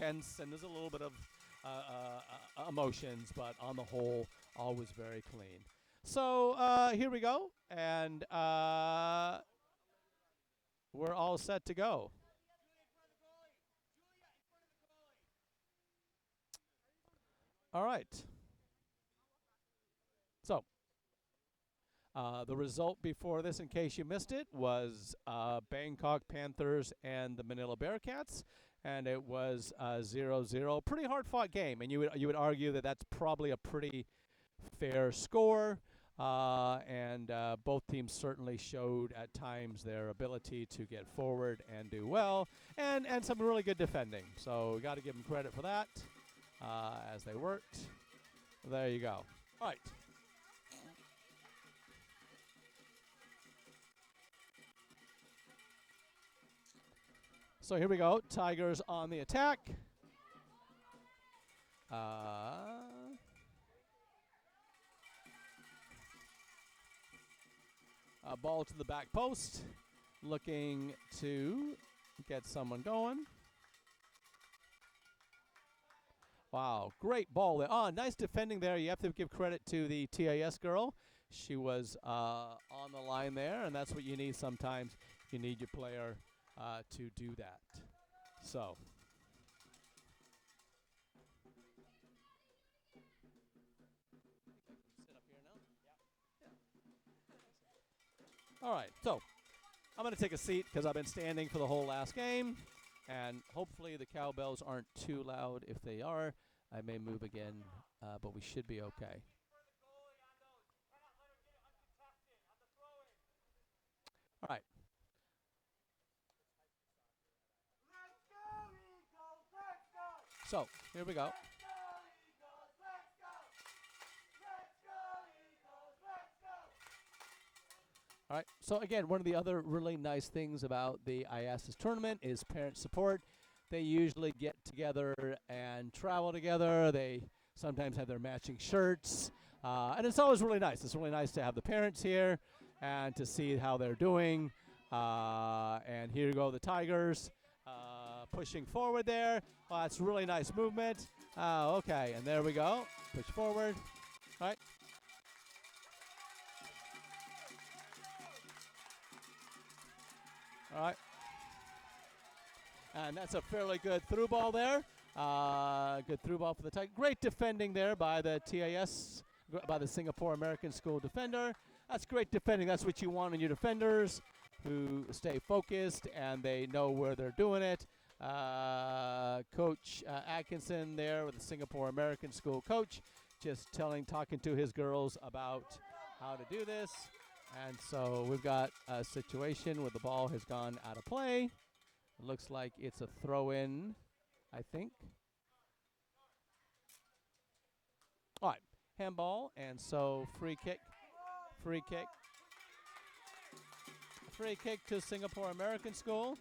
tense and there's a little bit of emotions, but on the whole, always very clean. So here we go, and we're all set to go. All right. So the result before this, in case you missed it, was Bangkok Panthers and the Manila Bearcats, and it was 0-0. Pretty hard-fought game, and you would argue that that's probably a pretty fair score. And both teams certainly showed at times their ability to get forward and do well, and some really good defending. So we got to give them credit for that as they worked. There you go. All right. So here we go. Tigers on the attack. Ball to the back post. Looking to get someone going. Wow, great ball there. Oh, nice defending there. You have to give credit to the TAS girl. She was on the line there, and that's what you need sometimes. You need your player to do that. So. All right, so I'm going to take a seat because I've been standing for the whole last game, and hopefully the cowbells aren't too loud. If they are, I may move again, but we should be okay. All right. So, here we go. All right. So again, one of the other really nice things about the IASAS tournament is parent support. They usually get together and travel together. They sometimes have their matching shirts, and it's always really nice. It's really nice to have the parents here and to see how they're doing. And here go the Tigers pushing forward there. That's really nice movement. Okay, and there we go. Push forward. All right. All right. And that's a fairly good through ball there. Good through ball for the Tigers. Great defending there by the TAS, by the Singapore American School defender. That's great defending. That's what you want in your defenders, who stay focused and they know where they're doing it. Coach Atkinson there with the Singapore American School coach, just talking to his girls about how to do this. And so we've got a situation where the ball has gone out of play. It looks like it's a throw-in, I think. All right, handball, and so free kick to Singapore American School.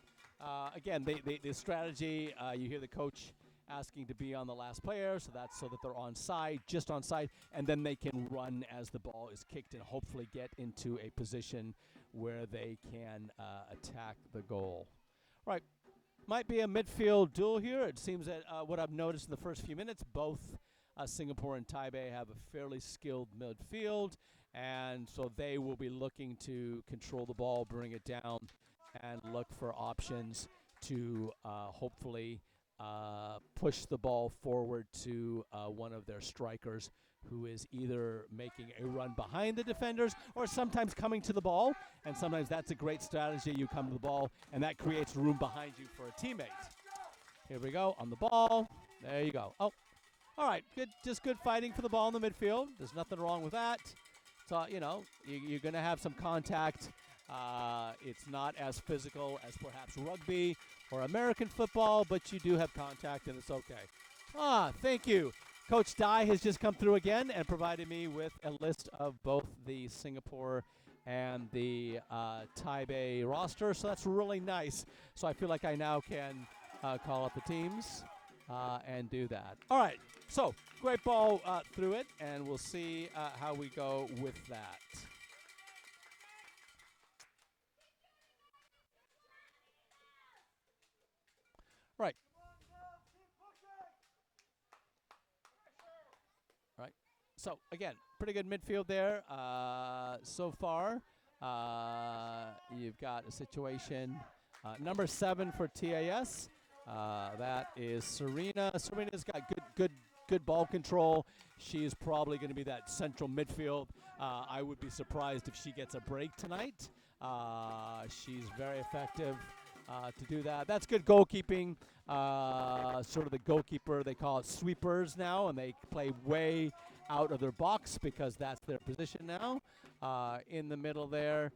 Again, the strategy, you hear the coach asking to be on the last player, so that's so that they're onside, just onside, and then they can run as the ball is kicked and hopefully get into a position where they can attack the goal. Right, might be a midfield duel here. It seems that what I've noticed in the first few minutes, both Singapore and Taipei have a fairly skilled midfield, and so they will be looking to control the ball, bring it down, and look for options to hopefully push the ball forward to one of their strikers, who is either making a run behind the defenders or sometimes coming to the ball. And sometimes that's a great strategy. You come to the ball, and that creates room behind you for a teammate. Here we go on the ball. There you go. Oh, all right. Good. Just good fighting for the ball in the midfield. There's nothing wrong with that. So, you're going to have some contact. It's not as physical as perhaps rugby or American football, but you do have contact, and it's okay. Thank you. Coach Dai has just come through again and provided me with a list of both the Singapore and the Taipei roster, so that's really nice. So I feel like I now can call up the teams and do that. All right, so great ball through it, and we'll see how we go with that. Right. So, again, pretty good midfield there so far. You've got a situation. Number 7 for TAS. That is Serena. Serena's got good ball control. She is probably going to be that central midfield. I would be surprised if she gets a break tonight. She's very effective to do that. That's good goalkeeping. Sort of the goalkeeper, they call it sweepers now, and they play way out of their box because that's their position now. In the middle there,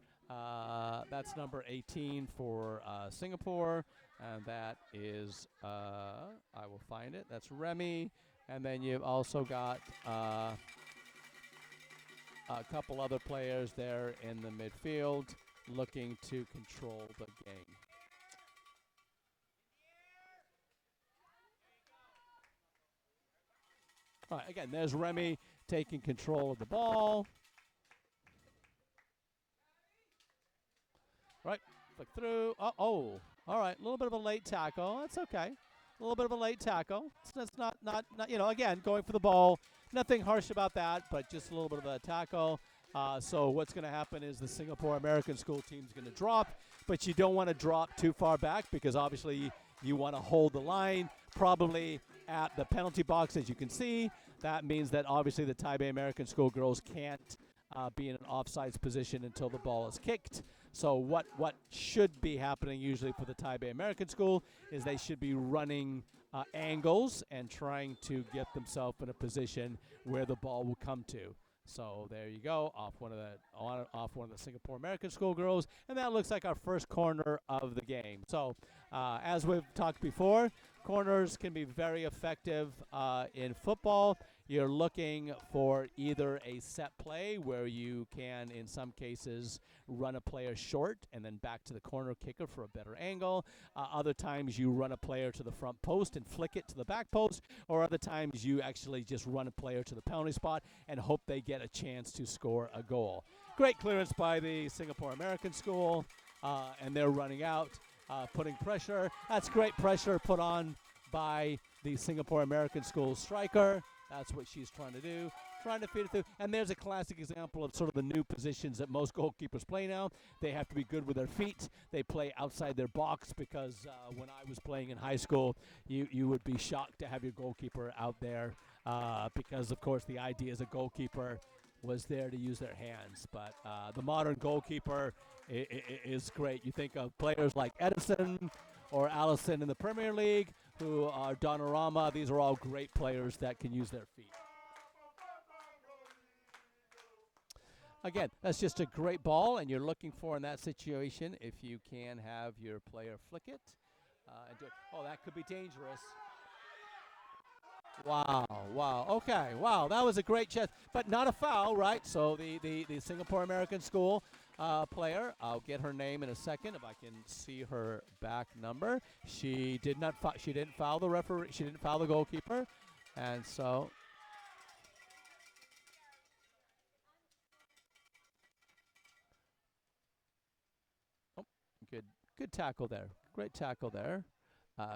that's number 18 for Singapore, and that is, I will find it, that's Remy. And then you've also got a couple other players there in the midfield looking to control the game. All right, again, there's Remy taking control of the ball. Right, flick through. All right, a little bit of a late tackle. That's okay. A little bit of a late tackle. It's not, again, going for the ball. Nothing harsh about that, but just a little bit of a tackle. So what's going to happen is the Singapore American School team is going to drop, but you don't want to drop too far back because obviously you want to hold the line, probably at the penalty box, as you can see. That means that obviously the Taipei American School girls can't be in an offsides position until the ball is kicked. So what should be happening usually for the Taipei American School is they should be running angles and trying to get themselves in a position where the ball will come to. So there you go, off one of the Singapore American School girls, and that looks like our first corner of the game. So as we've talked before, corners can be very effective in football. You're looking for either a set play where you can, in some cases, run a player short and then back to the corner kicker for a better angle. Other times you run a player to the front post and flick it to the back post, or other times you actually just run a player to the penalty spot and hope they get a chance to score a goal. Great clearance by the Singapore American School, and they're running out, putting pressure. That's great pressure put on by the Singapore American School striker. That's what she's trying to do, trying to feed it through. And there's a classic example of sort of the new positions that most goalkeepers play now. They have to be good with their feet. They play outside their box because when I was playing in high school, you would be shocked to have your goalkeeper out there because, of course, the idea as a goalkeeper was there to use their hands. But the modern goalkeeper is great. You think of players like Edison or Allison in the Premier League, who are Donnarumma. These are all great players that can use their feet. Again, that's just a great ball, and you're looking for in that situation if you can have your player flick it. And do it. Oh, that could be dangerous. Wow. Okay, wow, that was a great chance, but not a foul, right? So the Singapore American School player, I'll get her name in a second if I can see her back number. She didn't foul the referee. She didn't foul the goalkeeper, and so. Oh, good tackle there. Great tackle there.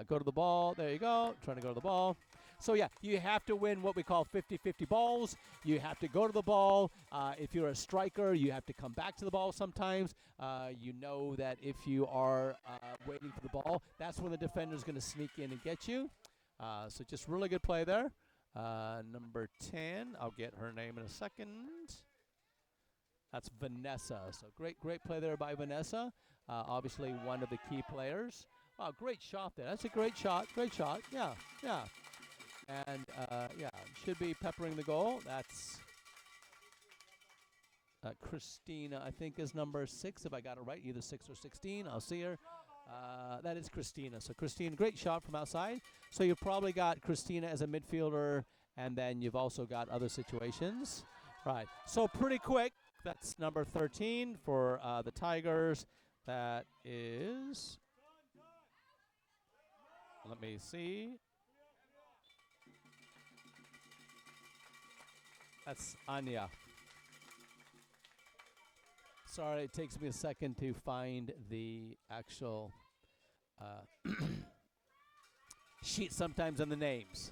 Go to the ball. There you go. Trying to go to the ball. So, yeah, you have to win what we call 50-50 balls. You have to go to the ball. If you're a striker, you have to come back to the ball sometimes. You know that if you are waiting for the ball, that's when the defender's going to sneak in and get you. So just really good play there. Number 10, I'll get her name in a second. That's Vanessa. So great play there by Vanessa. Obviously one of the key players. Wow, great shot there. That's a great shot. Yeah. And, should be peppering the goal. That's Christina, I think, is number 6, if I got it right, either 6 or 16. I'll see her. That is Christina. So, Christina, great shot from outside. So, you've probably got Christina as a midfielder, and then you've also got other situations. Right. So, pretty quick. That's number 13 for the Tigers. That is, let me see. That's Anya. Sorry, it takes me a second to find the actual sheet sometimes on the names.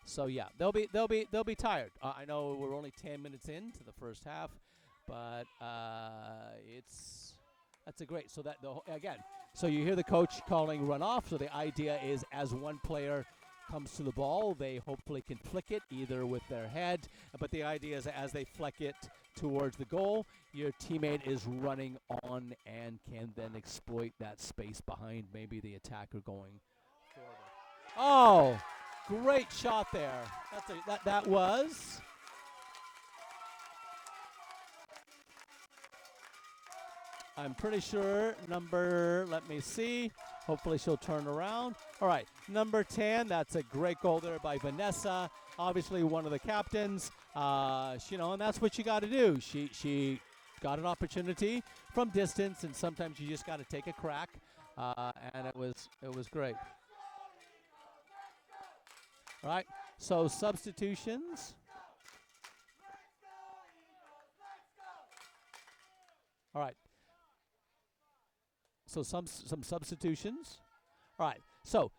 So yeah, they'll be tired. I know we're only 10 minutes into the first half, but it's that's a great. So that again, so you hear the coach calling run off. So the idea is as one player comes to the ball, they hopefully can flick it either with their head, but the idea is as they flick it towards the goal, your teammate is running on and can then exploit that space behind maybe the attacker going forward. Oh, great shot there. That was. I'm pretty sure let me see. Hopefully she'll turn around. All right, number 10, that's a great goal there by Vanessa. Obviously one of the captains. And that's what you got to do. She got an opportunity from distance, and sometimes you just got to take a crack, and it was great. All right, so substitutions. All right. So some substitutions. All right. So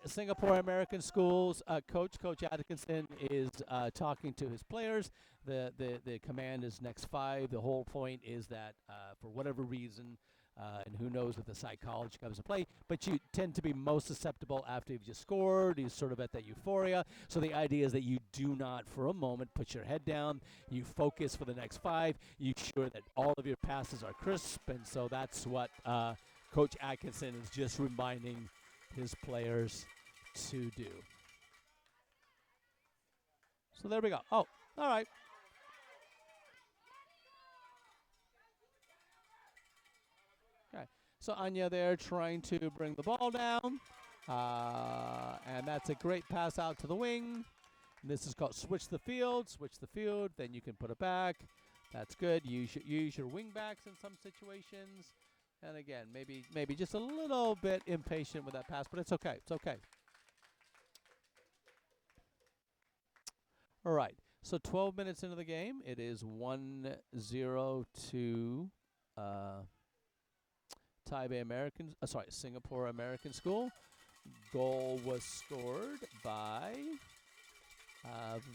Singapore American Schools Coach Atkinson is talking to his players. The command is next 5. The whole point is that for whatever reason, and who knows if the psychology comes to play, but you tend to be most susceptible after you've just scored. You're sort of at that euphoria. So the idea is that you do not for a moment put your head down. You focus for the next 5. You ensure that all of your passes are crisp, and so that's what Coach Atkinson is just reminding his players to do. So there we go. Oh, all right. Okay. So Anya there trying to bring the ball down. And that's a great pass out to the wing. And this is called switch the field. Then you can put it back. That's good. Use your wing backs in some situations. And again, maybe just a little bit impatient with that pass, but it's okay. It's okay. All right. So 12 minutes into the game, it is 1-0 to Singapore American School. Goal was scored by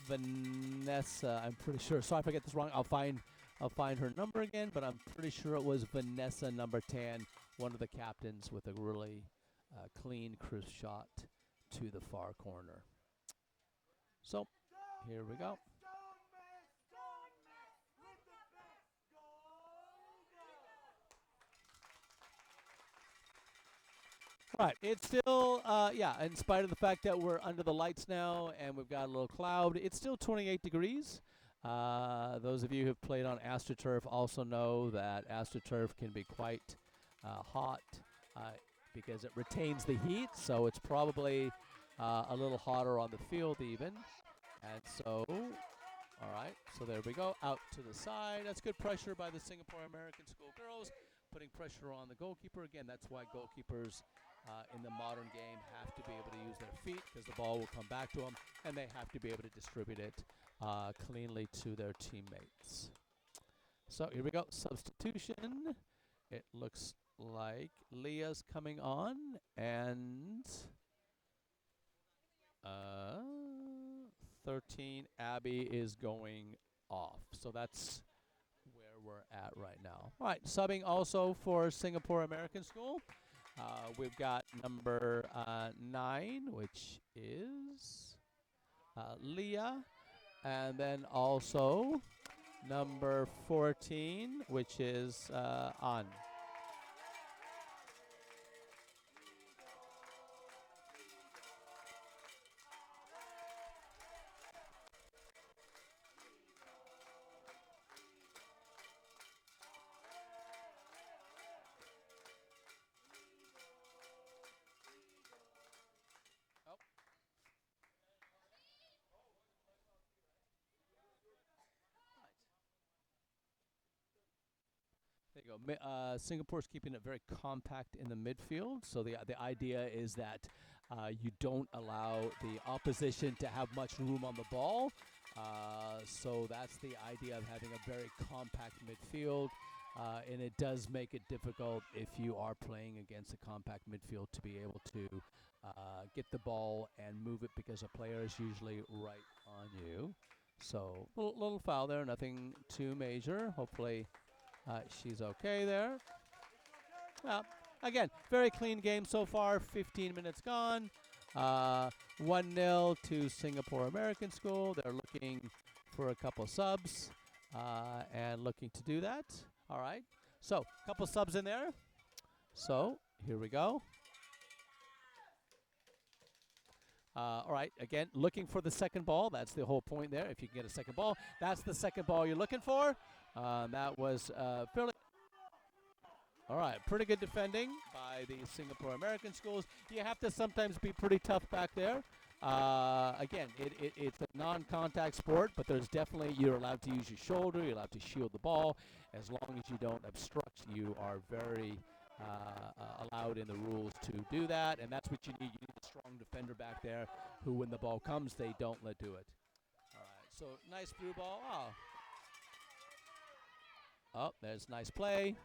Vanessa. I'm pretty sure. Sorry if I get this wrong. I'll find her number again, but I'm pretty sure it was Vanessa, number 10, one of the captains, with a really clean, crisp shot to the far corner. So here we go. All right, it's still, in spite of the fact that we're under the lights now and we've got a little cloud, it's still 28 degrees. Those of you who've played on AstroTurf also know that AstroTurf can be quite hot because it retains the heat, so it's probably a little hotter on the field even. And so, all right, so there we go, out to the side. That's good pressure by the Singapore American School girls, putting pressure on the goalkeeper. Again, that's why goalkeepers in the modern game have to be able to use their feet, because the ball will come back to them, and they have to be able to distribute it cleanly to their teammates. So here we go, substitution. It looks like Leah's coming on, and 13, Abby is going off. So that's where we're at right now. All right, subbing also for Singapore American School. We've got number 9, which is Leah, and then also number 14, which is An. There you go. Singapore's keeping it very compact in the midfield. So the idea is that you don't allow the opposition to have much room on the ball. So that's the idea of having a very compact midfield. and it does make it difficult if you are playing against a compact midfield to be able to get the ball and move it because a player is usually right on you. So little foul there, nothing too major. Hopefully she's okay there. Well, again, very clean game so far. 15 minutes gone. 1-0 to Singapore American School. They're looking for a couple subs and looking to do that. All right. So, a couple subs in there. So, here we go. All right, again, looking for the second ball. That's the whole point there. If you can get a second ball, that's the second ball you're looking for. That was fairly... All right, pretty good defending by the Singapore American schools. You have to sometimes be pretty tough back there. Again, it's a non-contact sport, but there's definitely, you're allowed to use your shoulder, you're allowed to shield the ball. As long as you don't obstruct, you are very allowed in the rules to do that, and that's what you need. You need a strong defender back there who, when the ball comes, they don't let do it. All right, so nice through ball. Oh, there's nice play.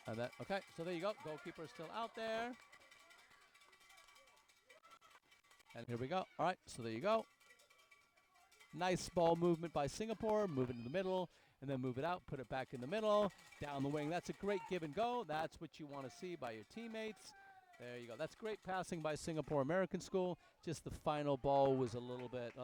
And that, okay, so there you go. Goalkeeper still out there. And here we go. All right, so there you go. Nice ball movement by Singapore. Move it in the middle, and then move it out. Put it back in the middle. Down the wing. That's a great give and go. That's what you want to see by your teammates. There you go. That's great passing by Singapore American School. Just the final ball was a little bit...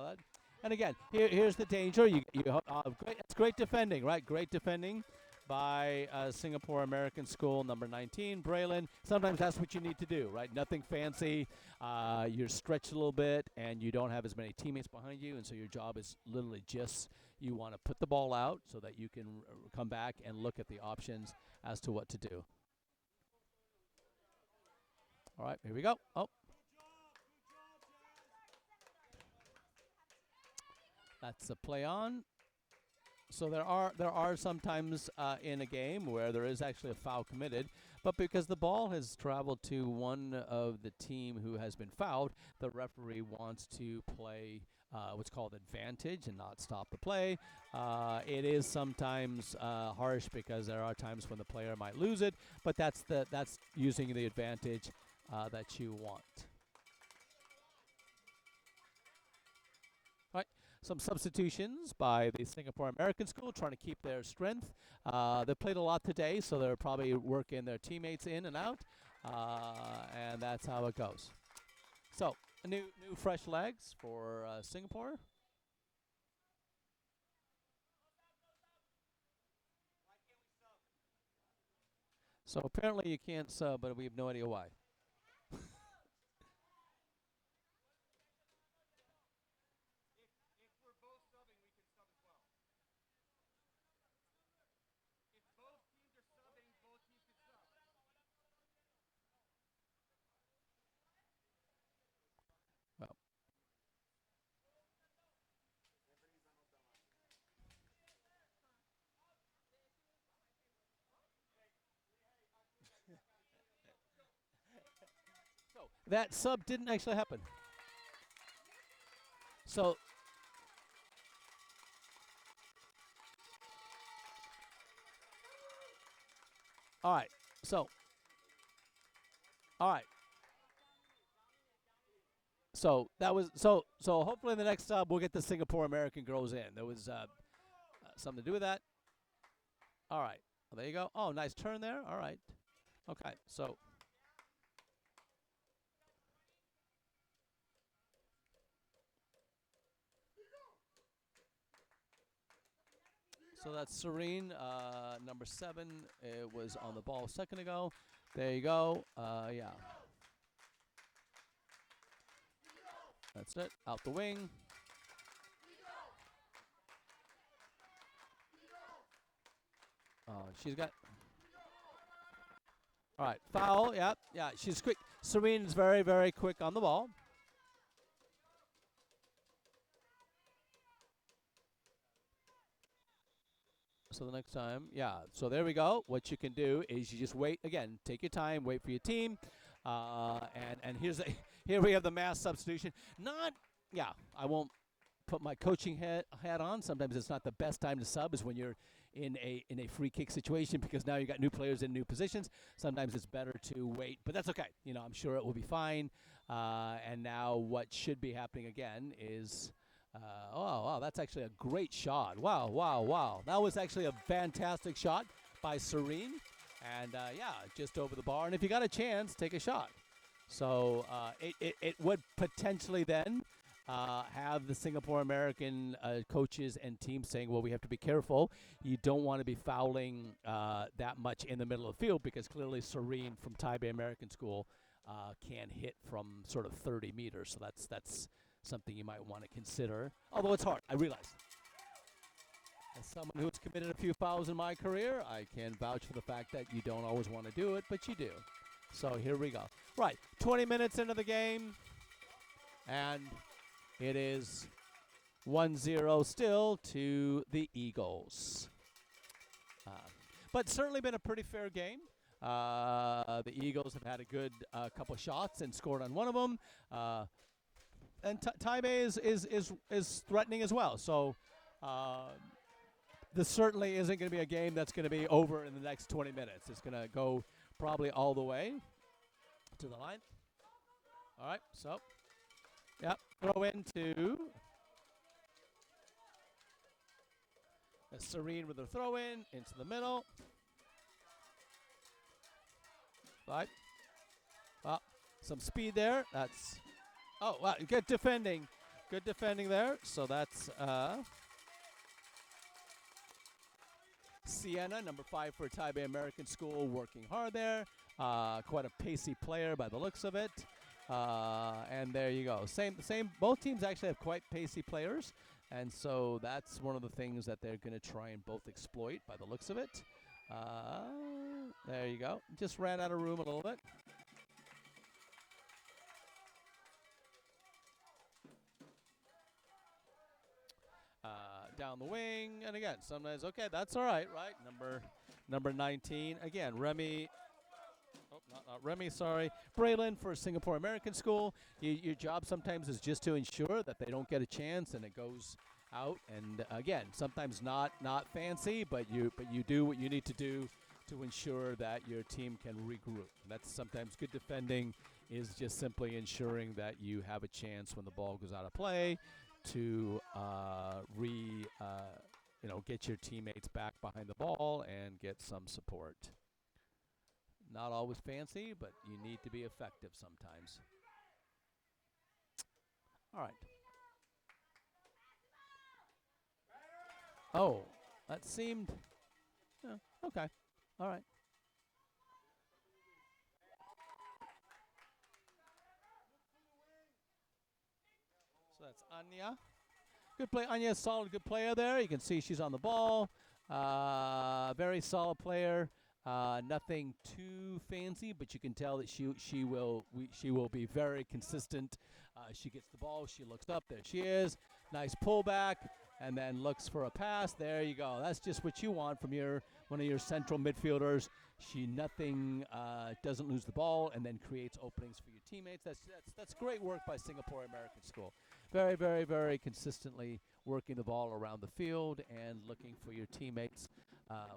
and again, here's the danger. It's great defending, right? Great defending by Singapore American School, number 19, Braylon. Sometimes that's what you need to do, right? Nothing fancy. You're stretched a little bit, and you don't have as many teammates behind you, and so your job is literally just you want to put the ball out so that you can come back and look at the options as to what to do. All right, here we go. Oh. That's a play on. So there are sometimes in a game where there is actually a foul committed, but because the ball has traveled to one of the team who has been fouled, the referee wants to play what's called advantage and not stop the play. It is sometimes harsh because there are times when the player might lose it, but that's using the advantage that you want. All right. Some substitutions by the Singapore American School, trying to keep their strength. They played a lot today, so they're probably working their teammates in and out, and that's how it goes. So, new fresh legs for Singapore. So apparently you can't sub, but we have no idea why. Well, so that sub didn't actually happen. So all right. So all right. So that was so hopefully the next sub we'll get the Singapore American girls in. There was something to do with that. All right. Well, there you go. Oh, nice turn there. All right. Okay. So that's Serene, number 7. It was on the ball a second ago. There you go. Yeah. That's it. Out the wing. She's got... All right. Foul. Yeah. Yeah. She's quick. Serene's very, very quick on the ball. So the next time, yeah. So there we go. What you can do is you just wait. Again, take your time. Wait for your team. And here we have the mass substitution. Not... Yeah. I won't put my coaching hat on. Sometimes it's not the best time to sub is when you're in a free kick situation because now you got new players in new positions. Sometimes it's better to wait, but that's okay. I'm sure it will be fine. And now what should be happening again is, oh, wow, that's actually a great shot. Wow, wow, wow. That was actually a fantastic shot by Serene. And, yeah, just over the bar. And if you got a chance, take a shot. So it would potentially then have the Singapore American coaches and teams saying, well, we have to be careful. You don't want to be fouling that much in the middle of the field because clearly Serene from Taipei American School can hit from sort of 30 meters. So that's something you might want to consider. Although it's hard, I realize. As someone who's committed a few fouls in my career, I can vouch for the fact that you don't always want to do it, but you do. So here we go. Right, 20 minutes into the game, and it is 1-0 still to the Eagles. But certainly been a pretty fair game. The Eagles have had a good couple shots and scored on one of them. And Taipei is threatening as well. So this certainly isn't going to be a game that's going to be over in the next 20 minutes. It's going to go probably all the way to the line. All right, so, yep, throw into Serene with a throw in into the middle. Right. Some speed there. That's, oh, wow, good defending. Good defending there. So that's Sienna, number 5 for Taipei American School, working hard there. Quite a pacey player by the looks of it. And there you go. Same. Both teams actually have quite pacey players. And so that's one of the things that they're going to try and both exploit by the looks of it. There you go. Just ran out of room a little bit. Down the wing, and again, sometimes, okay, that's all right, right? Number 19. Again, Remy. Oh, not Remy, sorry. Braylon for Singapore American School. Your job sometimes is just to ensure that they don't get a chance and it goes out. And again, sometimes not fancy, but you do what you need to do to ensure that your team can regroup. And that's sometimes good defending is just simply ensuring that you have a chance when the ball goes out of play to get your teammates back behind the ball and get some support. Not always fancy, but you need to be effective sometimes. All right. Oh, that seemed okay. All right. So that's Anya. Good play. Anya, solid, good player there. You can see she's on the ball. Very solid player. Nothing too fancy, but you can tell that she will be very consistent. She gets the ball. She looks up. There she is. Nice pullback, and then looks for a pass. There you go. That's just what you want from one of your central midfielders. She doesn't lose the ball, and then creates openings for your teammates. That's great work by Singapore American School. Very, very, very consistently working the ball around the field and looking for your teammates,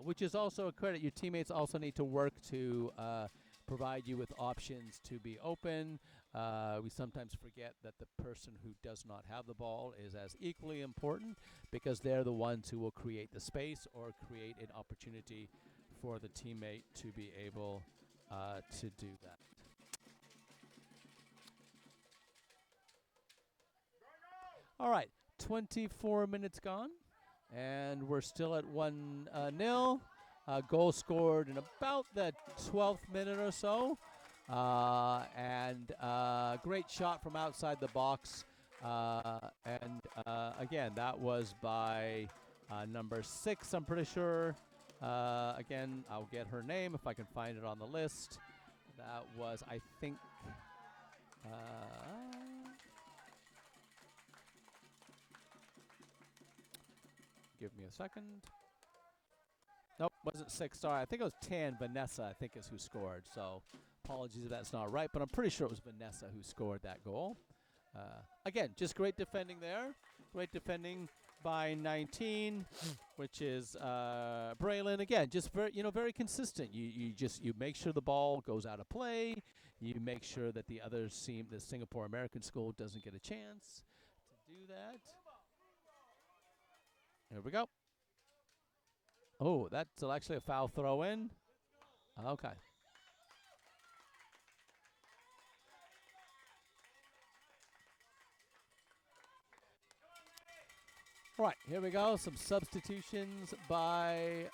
which is also a credit. Your teammates also need to work to provide you with options to be open. We sometimes forget that the person who does not have the ball is as equally important because they're the ones who will create the space or create an opportunity for the teammate to be able to do that. All right, 24 minutes gone, and we're still at 1-0. Goal scored in about the 12th minute or so, and great shot from outside the box. And again, that was by number 6, I'm pretty sure. Again, I'll get her name if I can find it on the list. That was, I think, give me a second. Nope, wasn't 6. Sorry, I think it was 10. Vanessa, I think, is who scored. So apologies if that's not right, but I'm pretty sure it was Vanessa who scored that goal. Again, just great defending there Great defending by 19, which is Braylon. Again, just very consistent. You make sure the ball goes out of play. You make sure that the Singapore American school doesn't get a chance to do that. Here we go. Oh, that's actually a foul throw in. Okay. Right, here we go. Some substitutions by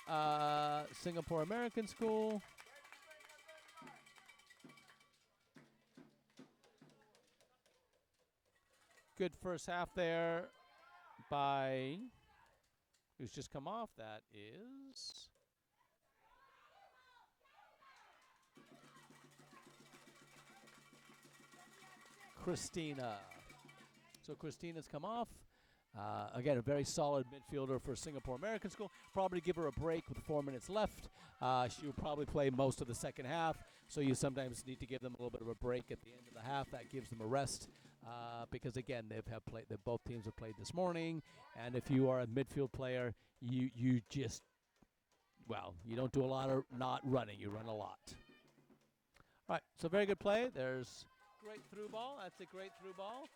Singapore American School. Good first half there by who's just come off. That is Christina. So Christina's come off. Again, a very solid midfielder for Singapore American School. Probably give her a break with 4 minutes left. She will probably play most of the second half, so you sometimes need to give them a little bit of a break at the end of the half. That gives them a rest because, again, both teams have played this morning, and if you are a midfield player, you don't do a lot of not running. You run a lot. All right, so very good play. There's great through ball. That's a great through ball.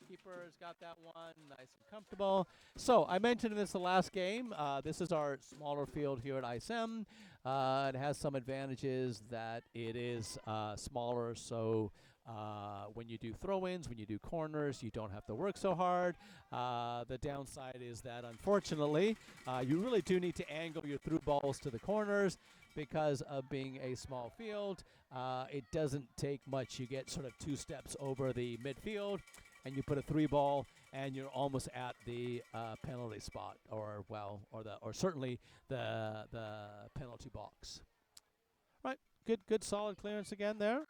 Keeper's got that one nice and comfortable. So I mentioned this the last game. This is our smaller field here at ISM. It has some advantages that it is smaller, so when you do throw-ins, when you do corners, you don't have to work so hard. The downside is that, unfortunately, you really do need to angle your through balls to the corners because of being a small field. It doesn't take much. You get sort of 2 steps over the midfield, and you put a 3 ball, and you're almost at the penalty spot, or certainly the penalty box. Right, good solid clearance again there.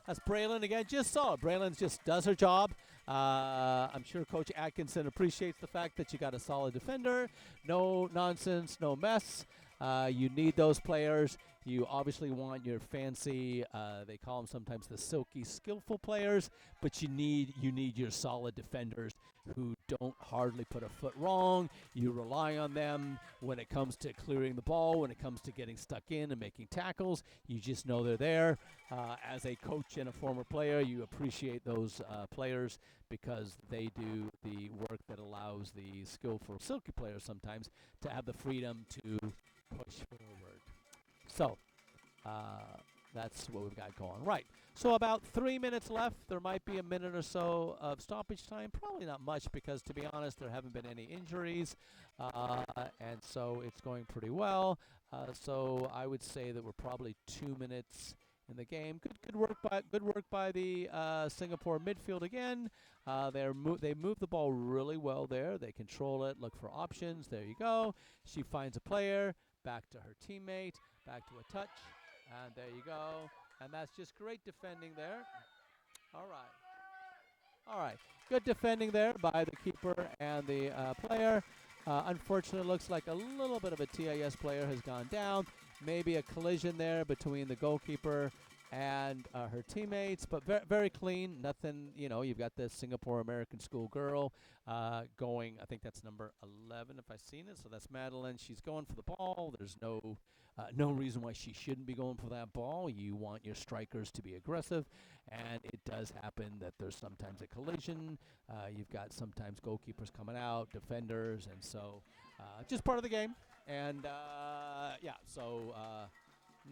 That's Braylon again, just solid. Braylon just does her job. I'm sure Coach Atkinson appreciates the fact that you got a solid defender. No nonsense, no mess. You need those players. You obviously want your fancy, they call them sometimes the silky, skillful players, but you need your solid defenders who don't hardly put a foot wrong. You rely on them when it comes to clearing the ball, when it comes to getting stuck in and making tackles. You just know they're there. As a coach and a former player, you appreciate those players because they do the work that allows the skillful, silky players sometimes to have the freedom to push forward. So that's what we've got going. Right. So about 3 minutes left. There might be a minute or so of stoppage time. Probably not much because, to be honest, there haven't been any injuries. And so it's going pretty well. So I would say that we're probably 2 minutes in the game. Good work by the Singapore midfield again. They move the ball really well there. They control it. Look for options. There you go. She finds a player. Back to her teammate, back to a touch, and there you go. And that's just great defending there. All right. Good defending there by the keeper and the player. Unfortunately, it looks like a little bit of a TAS player has gone down. Maybe a collision there between the goalkeeper and her teammates, but very clean. Nothing, you've got the Singapore American School girl going. I think that's number 11 if I've seen it. So that's Madeline. She's going for the ball. There's no reason why she shouldn't be going for that ball. You want your strikers to be aggressive, and it does happen that there's sometimes a collision. You've got sometimes goalkeepers coming out, defenders, and so just part of the game. And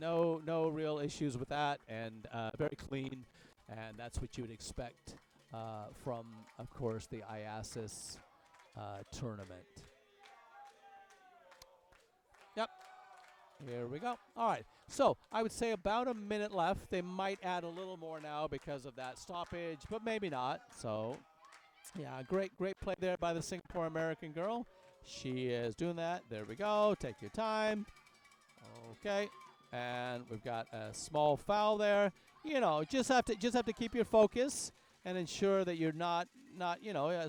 no real issues with that, and very clean, and that's what you would expect from, of course, the IASAS tournament. Yep. Here we go. All right. So I would say about a minute left. They might add a little more now because of that stoppage, but maybe not. So, yeah, great play there by the Singapore American girl. She is doing that. There we go. Take your time. Okay. And we've got a small foul there. Just have to keep your focus and ensure that you're not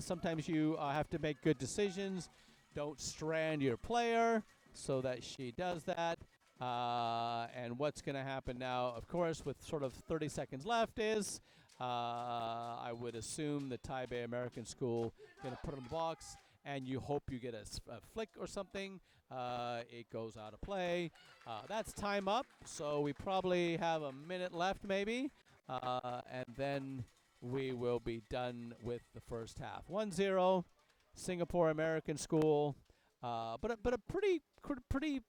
sometimes you have to make good decisions. Don't strand your player so that she does that. And what's going to happen now, of course, with sort of 30 seconds left is I would assume the Taipei American School going to put it in the box, and you hope you get a flick or something. It goes out of play. That's time up, so we probably have a minute left maybe, and then we will be done with the first half. 1-0, Singapore American School, but a pretty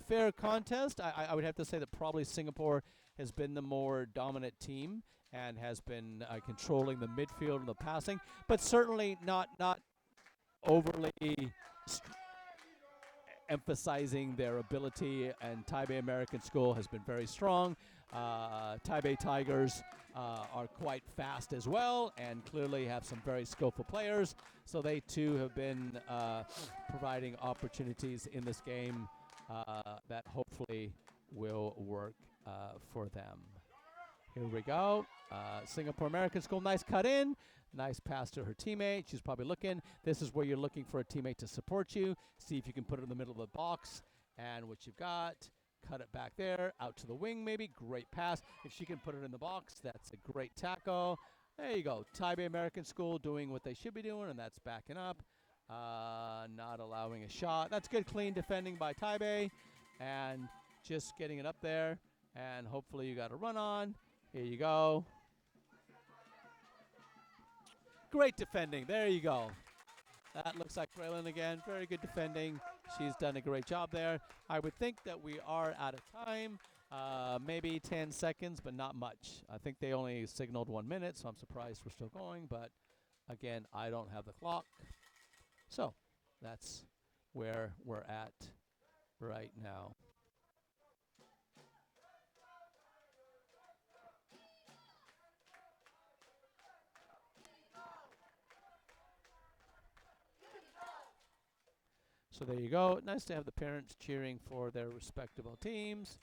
fair contest. I would have to say that probably Singapore has been the more dominant team and has been controlling the midfield and the passing, but certainly not overly emphasizing their ability. And Taipei American School has been very strong. Taipei Tigers are quite fast as well and clearly have some very skillful players. So they too have been providing opportunities in this game that hopefully will work for them. Here we go. Singapore American School, nice cut in. Nice pass to her teammate. She's probably looking. This is where you're looking for a teammate to support you. See if you can put it in the middle of the box. And what you've got, cut it back there. Out to the wing maybe. Great pass. If she can put it in the box, that's a great tackle. There you go. Taipei American School doing what they should be doing, and that's backing up. Not allowing a shot. That's good, clean defending by Taipei. And just getting it up there. And hopefully you got a run on. Here you go. Great defending. There you go. That looks like Braylon again. Very good defending. She's done a great job there. I would think that we are out of time. Maybe 10 seconds, but not much. I think they only signaled 1 minute, so I'm surprised we're still going. But, again, I don't have the clock. So that's where we're at right now. So there you go. Nice to have the parents cheering for their respectable teams.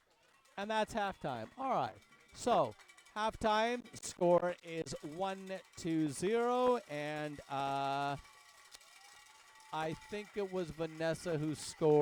And that's halftime. All right. So halftime score is 1-0. And I think it was Vanessa who scored.